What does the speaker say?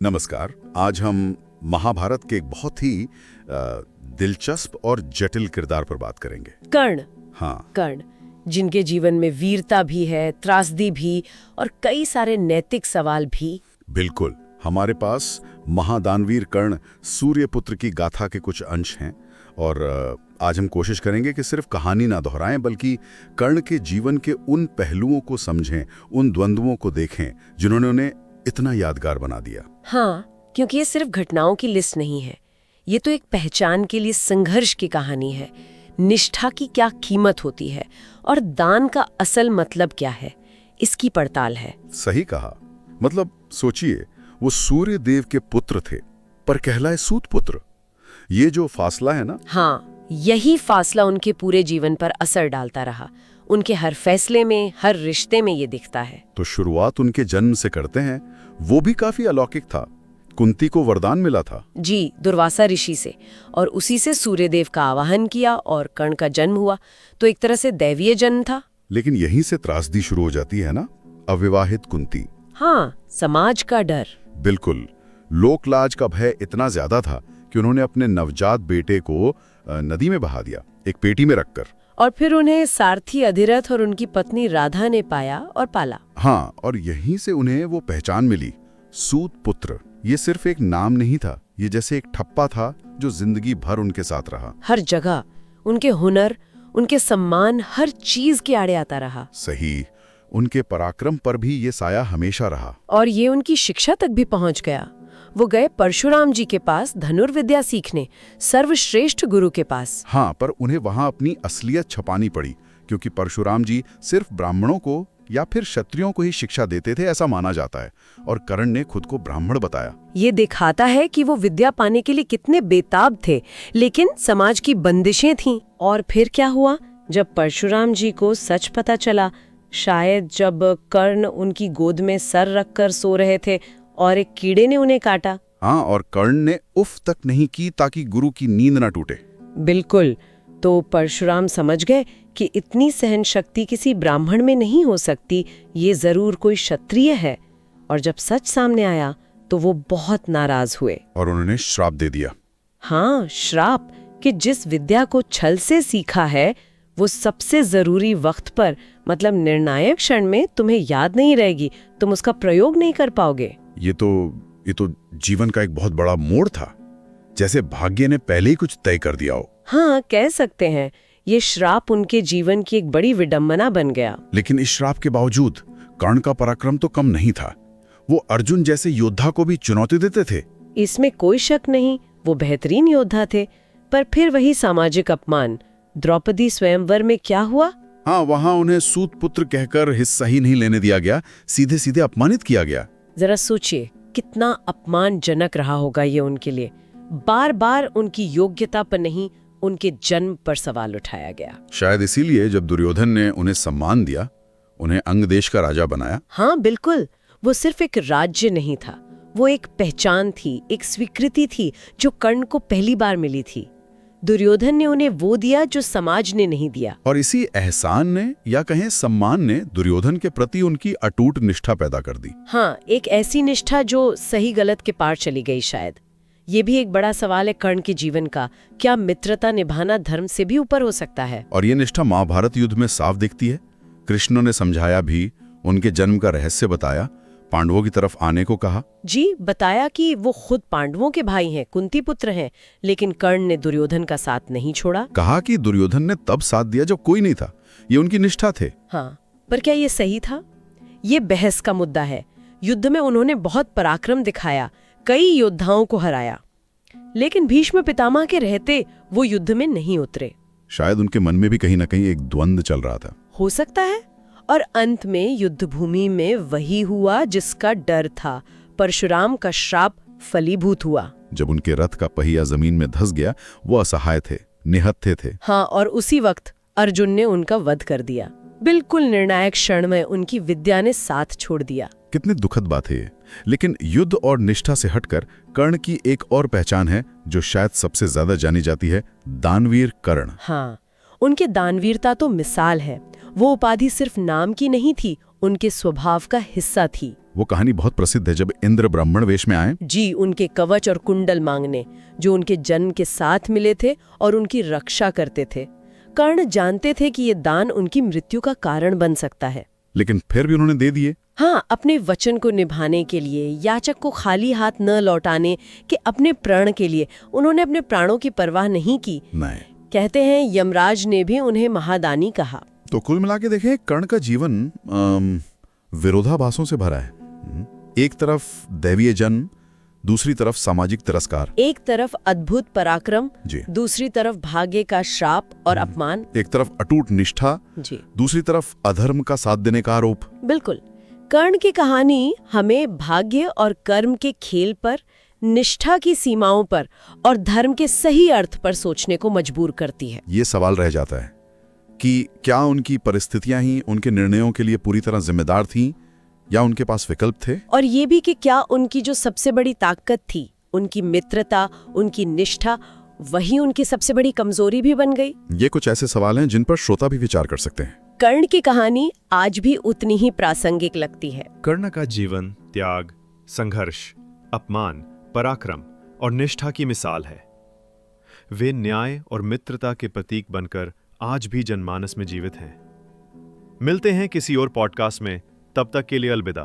नमस्कार। आज हम महाभारत के एक बहुत ही दिलचस्प और जटिल किरदार पर बात करेंगे। कर्ण। हाँ, कर्ण, जिनके जीवन में वीरता भी है, त्रासदी भी और कई सारे नैतिक सवाल भी। बिल्कुल। हमारे पास महादानवीर कर्ण सूर्यपुत्र की गाथा के कुछ अंश हैं और आज हम कोशिश करेंगे कि सिर्फ कहानी ना दोहराएं बल्कि कर्ण के जीवन के उन पहलुओं को समझें, उन द्वंद्वों को देखें जिन्होंने उन्हें इतना यादगार बना दिया। हाँ, क्योंकि ये सिर्फ घटनाओं की लिस्ट नहीं है, ये तो एक पहचान के लिए संघर्ष की कहानी है। निष्ठा की क्या कीमत होती है और दान का असल मतलब क्या है, इसकी पड़ताल है। सही कहा। मतलब सोचिए, वो सूर्य देव के पुत्र थे पर कहलाए सूत पुत्र। ये जो फासला है ना। हाँ, यही फासला उनके पूरे जीवन पर असर डालता रहा। उनके हर फैसले में, हर रिश्ते में ये दिखता है। तो शुरुआत उनके जन्म से करते हैं। वो भी काफी अलौकिक था। कुंती को वरदान मिला था जी, दुर्वासा ऋषि से, और उसी से सूर्यदेव का आवाहन किया और कर्ण का जन्म हुआ। तो एक तरह से दैवीय जन्म था। लेकिन यहीं से त्रासदी शुरू हो जाती है ना। अविवाहित कुंती। हाँ, समाज का डर। बिल्कुल। लोकलाज का भय इतना ज्यादा था कि उन्होंने अपने नवजात बेटे को नदी में बहा दिया, एक पेटी में रखकर। और फिर उन्हें सारथी अधिरथ और उनकी पत्नी राधा ने पाया और पाला। हाँ, और यहीं से उन्हें वो पहचान मिली, सूत पुत्र। ये सिर्फ एक नाम नहीं था, ये जैसे एक ठप्पा था जो जिंदगी भर उनके साथ रहा। हर जगह उनके हुनर, उनके सम्मान, हर चीज के आड़े आता रहा। सही। उनके पराक्रम पर भी ये साया हमेशा रहा। और ये उनकी शिक्षा तक भी पहुंच गया। वो गए परशुराम जी के पास धनुर्विद्या सीखने, सर्वश्रेष्ठ गुरु के पास। हाँ, पर उन्हें वहां अपनी असलियत छुपानी पड़ी, क्योंकि परशुराम जी सिर्फ ब्राह्मणों को या फिर क्षत्रियों को ही शिक्षा देते थे, ऐसा माना जाता है। और कर्ण ने खुद को ब्राह्मण बताया। ये दिखाता है कि वो विद्या पाने के लिए कितने बेताब थे, लेकिन समाज की बंदिशें थीं। और फिर क्या हुआ? जब परशुराम जी को सच पता चला, शायद जब कर्ण उनकी गोद में सर रखकर सो रहे थे और एक कीड़े ने उन्हें काटा। हाँ, और कर्ण ने उफ तक नहीं की ताकि गुरु की नींद न टूटे। बिल्कुल। तो परशुराम समझ गए कि इतनी सहन शक्ति किसी ब्राह्मण में नहीं हो सकती, ये जरूर कोई क्षत्रिय है। और जब सच सामने आया तो वो बहुत नाराज हुए और उन्होंने श्राप दे दिया। हाँ, श्राप, कि जिस विद्या को छल से सीखा है वो सबसे जरूरी वक्त पर, मतलब निर्णायक क्षण में तुम्हें याद नहीं रहेगी, तुम उसका प्रयोग नहीं कर पाओगे। ये तो जीवन का एक बहुत बड़ा मोड़ था, जैसे भाग्य ने पहले ही कुछ तय कर दिया हो। हाँ, कह सकते हैं। ये श्राप उनके जीवन की एक बड़ी विडंबना बन गया। लेकिन इस श्राप के बावजूद कर्ण का पराक्रम तो कम नहीं था। वो अर्जुन जैसे योद्धा को भी चुनौती देते थे। इसमें कोई शक नहीं, वो बेहतरीन योद्धा थे। पर फिर वही सामाजिक अपमान। द्रौपदी स्वयंवर में क्या हुआ? हाँ, वहां उन्हें सूत पुत्र कहकर हिस्सा ही नहीं लेने दिया गया, सीधे सीधे अपमानित किया गया। जरा सोचिए, कितना अपमानजनक रहा होगा ये उनके लिए। बार बार उनकी योग्यता पर नहीं, उनके जन्म पर सवाल उठाया गया। शायद इसीलिए जब दुर्योधन ने उन्हें सम्मान दिया, उन्हें अंग देश का राजा बनाया। हाँ बिल्कुल, वो सिर्फ एक राज्य नहीं था, वो एक पहचान थी, एक स्वीकृति थी जो कर्ण को पहली बार मिली थी। दुर्योधन ने उन्हें वो दिया जो समाज ने नहीं दिया। और इसी एहसान ने या कहें सम्मान ने दुर्योधन के प्रति उनकी अटूट निष्ठा पैदा कर दी। हाँ, एक ऐसी निष्ठा जो सही गलत के पार चली गई शायद। ये भी एक बड़ा सवाल है कर्ण के जीवन का, क्या मित्रता निभाना धर्म से भी ऊपर हो सकता है? और ये निष्ठा महाभारत युद्ध में साफ दिखती है। कृष्ण ने समझाया भी, उनके जन्म का रहस्य बताया, पांडवों की तरफ आने को कहा। जी, बताया कि वो खुद पांडवों के भाई हैं, कुंती पुत्र हैं, लेकिन कर्ण ने दुर्योधन का साथ नहीं छोड़ा। कहा कि दुर्योधन ने तब साथ दिया जब कोई नहीं था, ये उनकी निष्ठा थे। हाँ, पर क्या ये सही था? ये बहस का मुद्दा है। युद्ध में उन्होंने बहुत पराक्रम दिखाया, कई योद्धाओं को हराया, लेकिन भीष्म पितामह के रहते वो युद्ध में नहीं उतरे। शायद उनके मन में भी कहीं ना कहीं एक द्वंद्व चल रहा था। हो सकता है। और अंत में युद्ध भूमि में वही हुआ जिसका डर था। परशुराम का श्राप फलीभूत हुआ। जब उनके रथ का पहिया जमीन में धंस गया, वो असहाय थे, निहत्थे थे। हाँ, और उसी वक्त अर्जुन ने उनका वध कर दिया। बिल्कुल निर्णायक क्षण में उनकी विद्या ने साथ छोड़ दिया। कितनी दुखद बात है ये। लेकिन युद्ध और निष्ठा से हटकर कर्ण की एक और पहचान है जो शायद सबसे ज्यादा जानी जाती है, दानवीर कर्ण। हाँ, उनके दानवीरता तो मिसाल है। वो उपाधि सिर्फ नाम की नहीं थी, उनके स्वभाव का हिस्सा थी। वो कहानी बहुत प्रसिद्ध है, जब इंद्र ब्राह्मण वेश में आए। जी, उनके कवच और कुंडल मांगने, जो उनके जन्म के साथ मिले थे और उनकी रक्षा करते थे। कर्ण जानते थे कि ये दान उनकी मृत्यु का कारण बन सकता है, लेकिन फिर भी उन्होंने दे दिए। हाँ, अपने वचन को निभाने के लिए, याचक को खाली हाथ न लौटाने के अपने प्रण के लिए उन्होंने अपने प्राणों की परवाह नहीं की। नहीं। कहते हैं यमराज ने भी उन्हें महादानी कहा। तो कुल मिला के देखें, कर्ण का जीवन विरोधाभासों से भरा है। एक तरफ दैवीय जन्म, दूसरी तरफ सामाजिक तिरस्कार। एक तरफ अद्भुत पराक्रम जी। दूसरी तरफ भाग्य का श्राप और अपमान। एक तरफ अटूट निष्ठा, जी, दूसरी तरफ अधर्म का साथ देने का आरोप। बिल्कुल। कर्ण की कहानी हमें भाग्य और कर्म के खेल पर, निष्ठा की सीमाओं पर और धर्म के सही अर्थ पर सोचने को मजबूर करती है। ये सवाल रह जाता है कि क्या उनकी परिस्थितियां ही उनके निर्णयों के लिए पूरी तरह जिम्मेदार थीं, या उनके पास विकल्प थे? और ये भी कि क्या उनकी जो सबसे बड़ी ताकत थी, उनकी मित्रता, उनकी निष्ठा, वही उनकी सबसे बड़ी कमजोरी भी बन गई? ये कुछ ऐसे सवाल हैं जिन पर श्रोता भी विचार कर सकते हैं। कर्ण की कहानी आज भी उतनी ही प्रासंगिक लगती है। कर्ण का जीवन त्याग, संघर्ष, अपमान, पराक्रम और निष्ठा की मिसाल है। वे न्याय और मित्रता के प्रतीक बनकर आज भी जनमानस में जीवित हैं। मिलते हैं किसी और पॉडकास्ट में, तब तक के लिए अलविदा।